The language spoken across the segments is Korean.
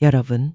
여러분,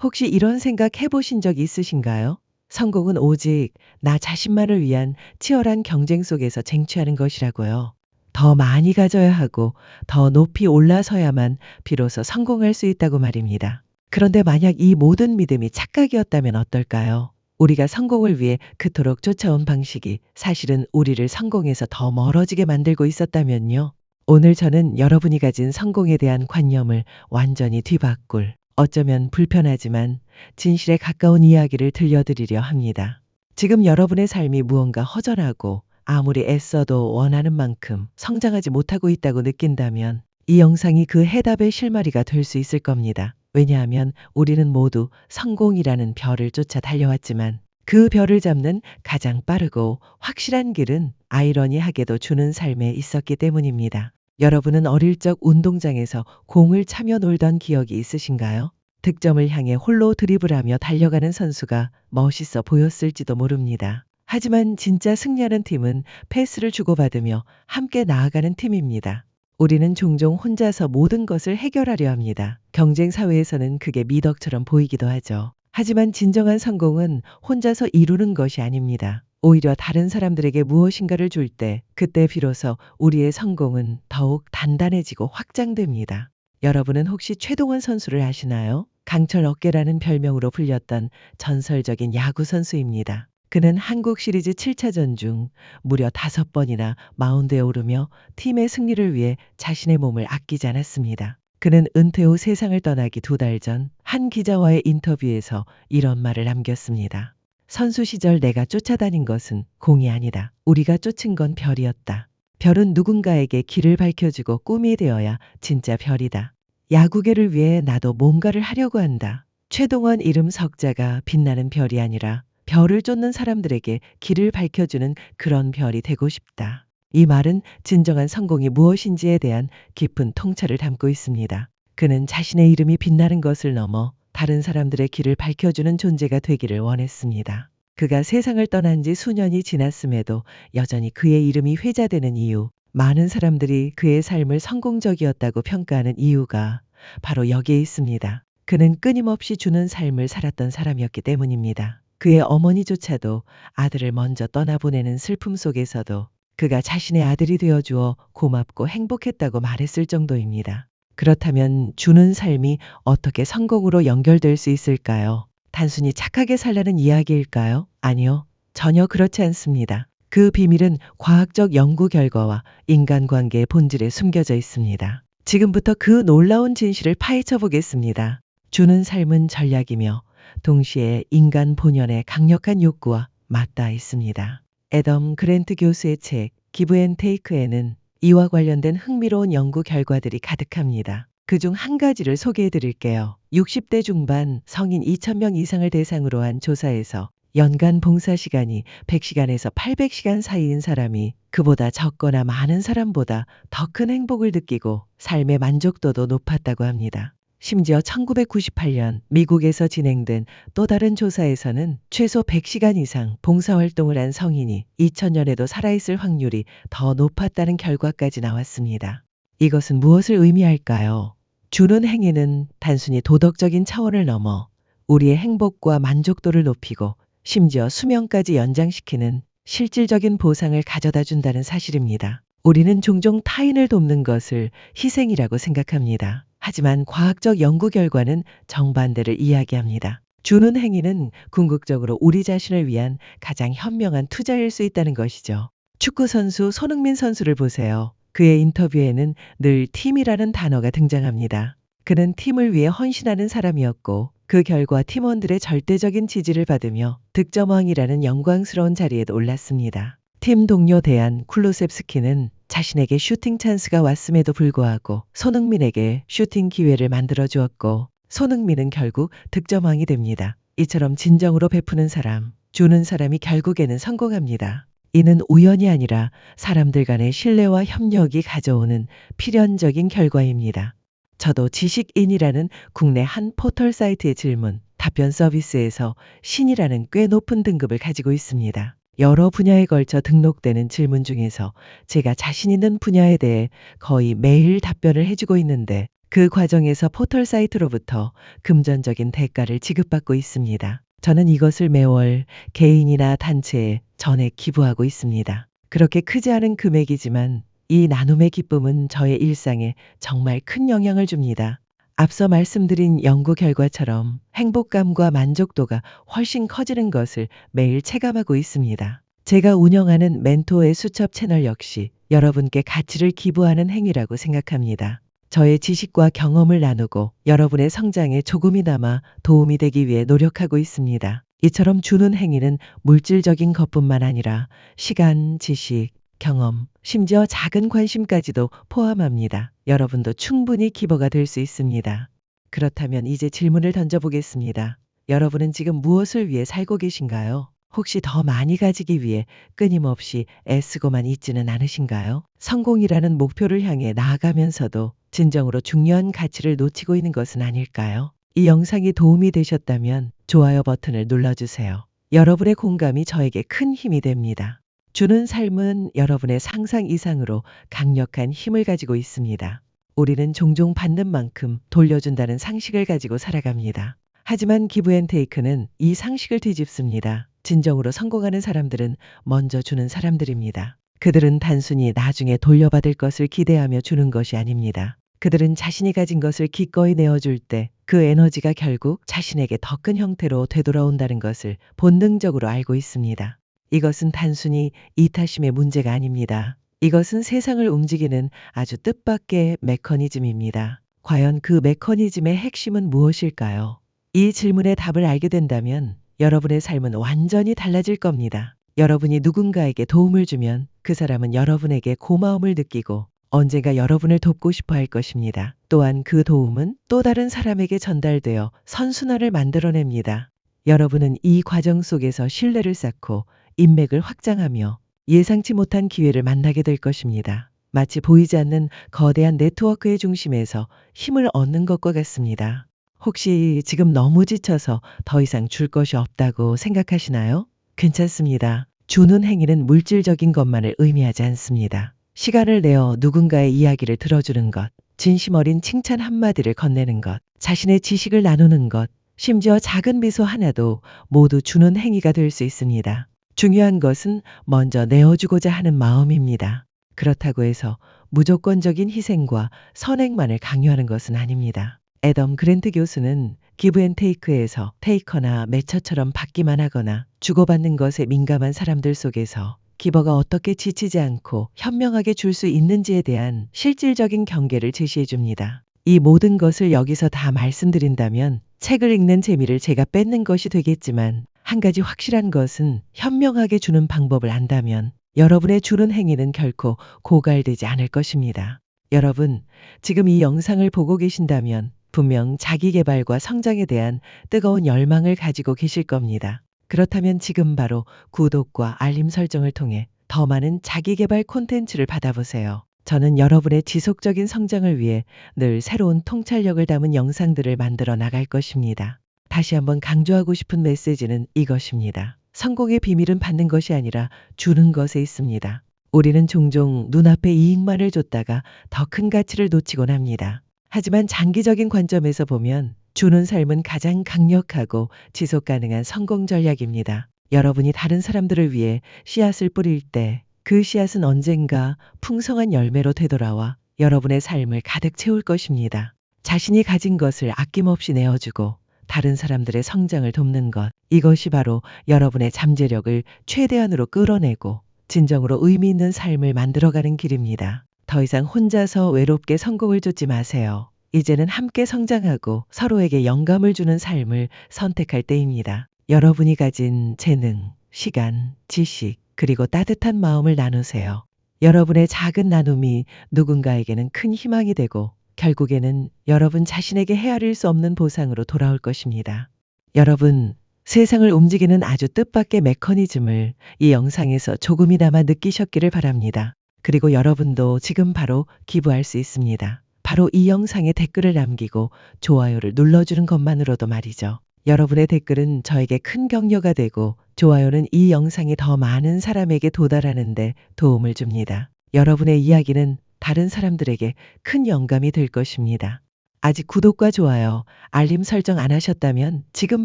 혹시 이런 생각 해보신 적 있으신가요? 성공은 오직 나 자신만을 위한 치열한 경쟁 속에서 쟁취하는 것이라고요. 더 많이 가져야 하고 더 높이 올라서야만 비로소 성공할 수 있다고 말입니다. 그런데 만약 이 모든 믿음이 착각이었다면 어떨까요? 우리가 성공을 위해 그토록 쫓아온 방식이 사실은 우리를 성공에서 더 멀어지게 만들고 있었다면요. 오늘 저는 여러분이 가진 성공에 대한 관념을 완전히 뒤바꿀, 어쩌면 불편하지만 진실에 가까운 이야기를 들려드리려 합니다. 지금 여러분의 삶이 무언가 허전하고 아무리 애써도 원하는 만큼 성장하지 못하고 있다고 느낀다면 이 영상이 그 해답의 실마리가 될 수 있을 겁니다. 왜냐하면 우리는 모두 성공이라는 별을 쫓아 달려왔지만 그 별을 잡는 가장 빠르고 확실한 길은 아이러니하게도 주는 삶에 있었기 때문입니다. 여러분은 어릴 적 운동장에서 공을 차며 놀던 기억이 있으신가요? 득점을 향해 홀로 드리블하며 달려가는 선수가 멋있어 보였을지도 모릅니다. 하지만 진짜 승리하는 팀은 패스를 주고받으며 함께 나아가는 팀입니다. 우리는 종종 혼자서 모든 것을 해결하려 합니다. 경쟁 사회에서는 그게 미덕처럼 보이기도 하죠. 하지만 진정한 성공은 혼자서 이루는 것이 아닙니다. 오히려 다른 사람들에게 무엇인가를 줄 때, 그때 비로소 우리의 성공은 더욱 단단해지고 확장됩니다. 여러분은 혹시 최동원 선수를 아시나요? 강철 어깨라는 별명으로 불렸던 전설적인 야구 선수입니다. 그는 한국 시리즈 7차전 중 무려 5번이나 마운드에 오르며 팀의 승리를 위해 자신의 몸을 아끼지 않았습니다. 그는 은퇴 후 세상을 떠나기 2달 전 한 기자와의 인터뷰에서 이런 말을 남겼습니다. 선수 시절 내가 쫓아다닌 것은 공이 아니다. 우리가 쫓은 건 별이었다. 별은 누군가에게 길을 밝혀주고 꿈이 되어야 진짜 별이다. 야구계를 위해 나도 뭔가를 하려고 한다. 최동원 이름 석자가 빛나는 별이 아니라 별을 쫓는 사람들에게 길을 밝혀주는 그런 별이 되고 싶다. 이 말은 진정한 성공이 무엇인지에 대한 깊은 통찰을 담고 있습니다. 그는 자신의 이름이 빛나는 것을 넘어 다른 사람들의 길을 밝혀주는 존재가 되기를 원했습니다. 그가 세상을 떠난 지 수년이 지났음에도 여전히 그의 이름이 회자되는 이유, 많은 사람들이 그의 삶을 성공적이었다고 평가하는 이유가 바로 여기에 있습니다. 그는 끊임없이 주는 삶을 살았던 사람이었기 때문입니다. 그의 어머니조차도 아들을 먼저 떠나보내는 슬픔 속에서도 그가 자신의 아들이 되어주어 고맙고 행복했다고 말했을 정도입니다. 그렇다면 주는 삶이 어떻게 성공으로 연결될 수 있을까요? 단순히 착하게 살라는 이야기일까요? 아니요, 전혀 그렇지 않습니다. 그 비밀은 과학적 연구 결과와 인간관계의 본질에 숨겨져 있습니다. 지금부터 그 놀라운 진실을 파헤쳐 보겠습니다. 주는 삶은 전략이며 동시에 인간 본연의 강력한 욕구와 맞닿아 있습니다. 애덤 그랜트 교수의 책 기브 앤 테이크에는 이와 관련된 흥미로운 연구 결과들이 가득합니다. 그중 한 가지를 소개해 드릴게요. 60대 중반 성인 2,000명 이상을 대상으로 한 조사에서 연간 봉사 시간이 100시간에서 800시간 사이인 사람이 그보다 적거나 많은 사람보다 더 큰 행복을 느끼고 삶의 만족도도 높았다고 합니다. 심지어 1998년 미국에서 진행된 또 다른 조사에서는 최소 100시간 이상 봉사활동을 한 성인이 2000년에도 살아있을 확률이 더 높았다는 결과까지 나왔습니다. 이것은 무엇을 의미할까요? 주는 행위는 단순히 도덕적인 차원을 넘어 우리의 행복과 만족도를 높이고 심지어 수명까지 연장시키는 실질적인 보상을 가져다 준다는 사실입니다. 우리는 종종 타인을 돕는 것을 희생이라고 생각합니다. 하지만 과학적 연구 결과는 정반대를 이야기합니다. 주는 행위는 궁극적으로 우리 자신을 위한 가장 현명한 투자일 수 있다는 것이죠. 축구 선수 손흥민 선수를 보세요. 그의 인터뷰에는 늘 팀이라는 단어가 등장합니다. 그는 팀을 위해 헌신하는 사람이었고 그 결과 팀원들의 절대적인 지지를 받으며 득점왕이라는 영광스러운 자리에 올랐습니다. 팀 동료 데안 쿨루셉스키는 자신에게 슈팅 찬스가 왔음에도 불구하고 손흥민에게 슈팅 기회를 만들어 주었고 손흥민은 결국 득점왕이 됩니다. 이처럼 진정으로 베푸는 사람, 주는 사람이 결국에는 성공합니다. 이는 우연이 아니라 사람들 간의 신뢰와 협력이 가져오는 필연적인 결과입니다. 저도 지식인이라는 국내 한 포털 사이트의 질문, 답변 서비스에서 신이라는 꽤 높은 등급을 가지고 있습니다. 여러 분야에 걸쳐 등록되는 질문 중에서 제가 자신 있는 분야에 대해 거의 매일 답변을 해주고 있는데 그 과정에서 포털 사이트로부터 금전적인 대가를 지급받고 있습니다. 저는 이것을 매월 개인이나 단체에 전액 기부하고 있습니다. 그렇게 크지 않은 금액이지만 이 나눔의 기쁨은 저의 일상에 정말 큰 영향을 줍니다. 앞서 말씀드린 연구 결과처럼 행복감과 만족도가 훨씬 커지는 것을 매일 체감하고 있습니다. 제가 운영하는 멘토의 수첩 채널 역시 여러분께 가치를 기부하는 행위라고 생각합니다. 저의 지식과 경험을 나누고 여러분의 성장에 조금이나마 도움이 되기 위해 노력하고 있습니다. 이처럼 주는 행위는 물질적인 것뿐만 아니라 시간, 지식, 경험, 심지어 작은 관심까지도 포함합니다. 여러분도 충분히 기부가 될 수 있습니다. 그렇다면 이제 질문을 던져보겠습니다. 여러분은 지금 무엇을 위해 살고 계신가요? 혹시 더 많이 가지기 위해 끊임없이 애쓰고만 있지는 않으신가요? 성공이라는 목표를 향해 나아가면서도 진정으로 중요한 가치를 놓치고 있는 것은 아닐까요? 이 영상이 도움이 되셨다면 좋아요 버튼을 눌러주세요. 여러분의 공감이 저에게 큰 힘이 됩니다. 주는 삶은 여러분의 상상 이상으로 강력한 힘을 가지고 있습니다. 우리는 종종 받는 만큼 돌려준다는 상식을 가지고 살아갑니다. 하지만 기브앤테이크는 이 상식을 뒤집습니다. 진정으로 성공하는 사람들은 먼저 주는 사람들입니다. 그들은 단순히 나중에 돌려받을 것을 기대하며 주는 것이 아닙니다. 그들은 자신이 가진 것을 기꺼이 내어줄 때 그 에너지가 결국 자신에게 더 큰 형태로 되돌아온다는 것을 본능적으로 알고 있습니다. 이것은 단순히 이타심의 문제가 아닙니다. 이것은 세상을 움직이는 아주 뜻밖의 메커니즘입니다. 과연 그 메커니즘의 핵심은 무엇일까요? 이 질문의 답을 알게 된다면 여러분의 삶은 완전히 달라질 겁니다. 여러분이 누군가에게 도움을 주면 그 사람은 여러분에게 고마움을 느끼고 언젠가 여러분을 돕고 싶어 할 것입니다. 또한 그 도움은 또 다른 사람에게 전달되어 선순환을 만들어냅니다. 여러분은 이 과정 속에서 신뢰를 쌓고 인맥을 확장하며 예상치 못한 기회를 만나게 될 것입니다. 마치 보이지 않는 거대한 네트워크의 중심에서 힘을 얻는 것과 같습니다. 혹시 지금 너무 지쳐서 더 이상 줄 것이 없다고 생각하시나요? 괜찮습니다. 주는 행위는 물질적인 것만을 의미하지 않습니다. 시간을 내어 누군가의 이야기를 들어주는 것, 진심 어린 칭찬 한마디를 건네는 것, 자신의 지식을 나누는 것, 심지어 작은 미소 하나도 모두 주는 행위가 될 수 있습니다. 중요한 것은 먼저 내어주고자 하는 마음입니다. 그렇다고 해서 무조건적인 희생과 선행만을 강요하는 것은 아닙니다. 애덤 그랜트 교수는 기브앤테이크에서 테이커나 매처처럼 받기만 하거나 주고받는 것에 민감한 사람들 속에서 기버가 어떻게 지치지 않고 현명하게 줄 수 있는지에 대한 실질적인 경계를 제시해 줍니다. 이 모든 것을 여기서 다 말씀드린다면 책을 읽는 재미를 제가 뺏는 것이 되겠지만 한 가지 확실한 것은 현명하게 주는 방법을 안다면 여러분의 주는 행위는 결코 고갈되지 않을 것입니다. 여러분, 지금 이 영상을 보고 계신다면 분명 자기 개발과 성장에 대한 뜨거운 열망을 가지고 계실 겁니다. 그렇다면 지금 바로 구독과 알림 설정을 통해 더 많은 자기 개발 콘텐츠를 받아보세요. 저는 여러분의 지속적인 성장을 위해 늘 새로운 통찰력을 담은 영상들을 만들어 나갈 것입니다. 다시 한번 강조하고 싶은 메시지는 이것입니다. 성공의 비밀은 받는 것이 아니라 주는 것에 있습니다. 우리는 종종 눈앞에 이익만을 줬다가 더 큰 가치를 놓치곤 합니다. 하지만 장기적인 관점에서 보면 주는 삶은 가장 강력하고 지속 가능한 성공 전략입니다. 여러분이 다른 사람들을 위해 씨앗을 뿌릴 때 그 씨앗은 언젠가 풍성한 열매로 되돌아와 여러분의 삶을 가득 채울 것입니다. 자신이 가진 것을 아낌없이 내어주고 다른 사람들의 성장을 돕는 것, 이것이 바로 여러분의 잠재력을 최대한으로 끌어내고 진정으로 의미 있는 삶을 만들어가는 길입니다. 더 이상 혼자서 외롭게 성공을 쫓지 마세요. 이제는 함께 성장하고 서로에게 영감을 주는 삶을 선택할 때입니다. 여러분이 가진 재능, 시간, 지식, 그리고 따뜻한 마음을 나누세요. 여러분의 작은 나눔이 누군가에게는 큰 희망이 되고 결국에는 여러분 자신에게 헤아릴 수 없는 보상으로 돌아올 것입니다. 여러분, 세상을 움직이는 아주 뜻밖의 메커니즘을 이 영상에서 조금이나마 느끼셨기를 바랍니다. 그리고 여러분도 지금 바로 기부할 수 있습니다. 바로 이 영상에 댓글을 남기고 좋아요를 눌러주는 것만으로도 말이죠. 여러분의 댓글은 저에게 큰 격려가 되고 좋아요는 이 영상이 더 많은 사람에게 도달하는 데 도움을 줍니다. 여러분의 이야기는 다른 사람들에게 큰 영감이 될 것입니다. 아직 구독과 좋아요, 알림 설정 안 하셨다면 지금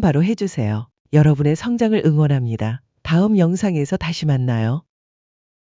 바로 해주세요. 여러분의 성장을 응원합니다. 다음 영상에서 다시 만나요.